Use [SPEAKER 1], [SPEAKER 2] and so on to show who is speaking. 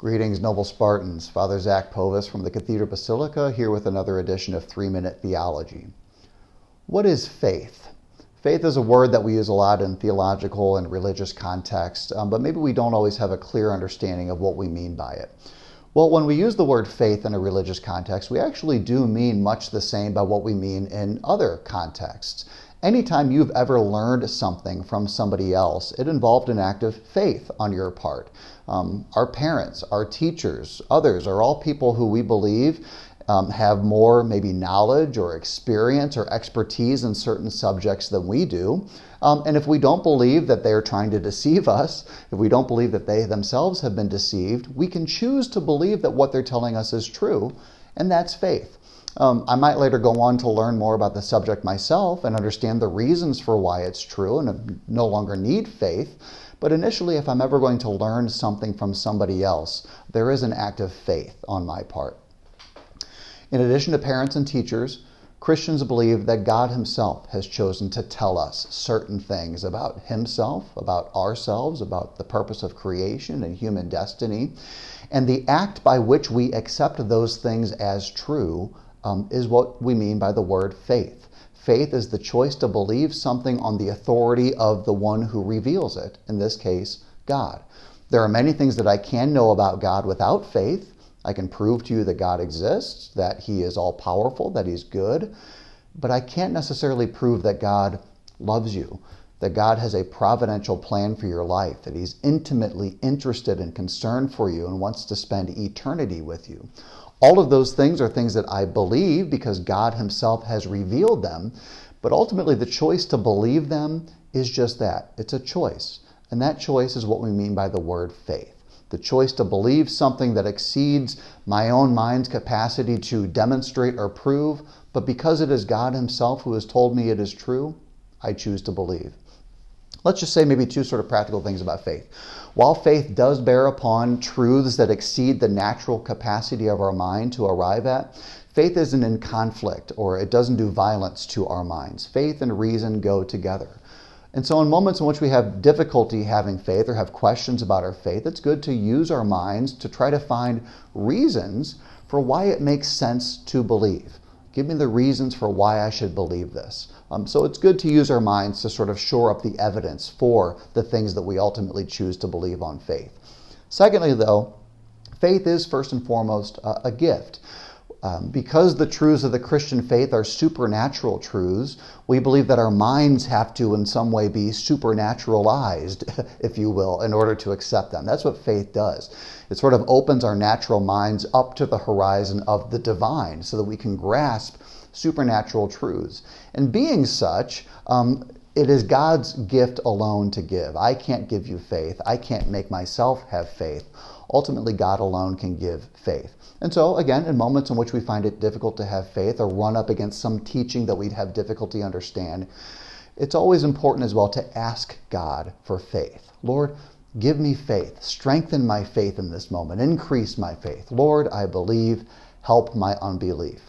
[SPEAKER 1] Greetings, noble Spartans. Father Zac Povis from the Cathedral Basilica, here with another edition of 3-Minute Theology. What is faith? Faith is a word that we use a lot in theological and religious context, but maybe we don't always have a clear understanding of what we mean by it. Well, when we use the word faith in a religious context, we actually do mean much the same by what we mean in other contexts. Anytime you've ever learned something from somebody else, it involved an act of faith on your part. Our parents, our teachers, others are all people who we believe have more maybe knowledge or experience or expertise in certain subjects than we do. And if we don't believe that they're trying to deceive us, if we don't believe that they themselves have been deceived, we can choose to believe that what they're telling us is true, and that's faith. I might later go on to learn more about the subject myself and understand the reasons for why it's true and no longer need faith. But initially, if I'm ever going to learn something from somebody else, there is an act of faith on my part. In addition to parents and teachers, Christians believe that God himself has chosen to tell us certain things about himself, about ourselves, about the purpose of creation and human destiny. And the act by which we accept those things as true is what we mean by the word faith. Faith is the choice to believe something on the authority of the one who reveals it, in this case, God. There are many things that I can know about God without faith. I can prove to you that God exists, that he is all-powerful, that he's good, but I can't necessarily prove that God loves you, that God has a providential plan for your life, that he's intimately interested and concerned for you and wants to spend eternity with you. All of those things are things that I believe because God himself has revealed them, but ultimately the choice to believe them is just that. It's a choice, and that choice is what we mean by the word faith. The choice to believe something that exceeds my own mind's capacity to demonstrate or prove, but because it is God himself who has told me it is true, I choose to believe. Let's just say maybe two sort of practical things about faith. While faith does bear upon truths that exceed the natural capacity of our mind to arrive at, faith isn't in conflict or it doesn't do violence to our minds. Faith and reason go together. And so in moments in which we have difficulty having faith or have questions about our faith, it's good to use our minds to try to find reasons for why it makes sense to believe. Give me the reasons for why I should believe this. So it's good to use our minds to sort of shore up the evidence for the things that we ultimately choose to believe on faith. Secondly, though, faith is first and foremost a gift. Because the truths of the Christian faith are supernatural truths, we believe that our minds have to in some way be supernaturalized, if you will, in order to accept them. That's what faith does. It sort of opens our natural minds up to the horizon of the divine so that we can grasp supernatural truths. And being such, it is God's gift alone to give. I can't give you faith. I can't make myself have faith. Ultimately, God alone can give faith. And so, again, in moments in which we find it difficult to have faith or run up against some teaching that we'd have difficulty understand, it's always important as well to ask God for faith. Lord, give me faith. Strengthen my faith in this moment. Increase my faith. Lord, I believe. Help my unbelief.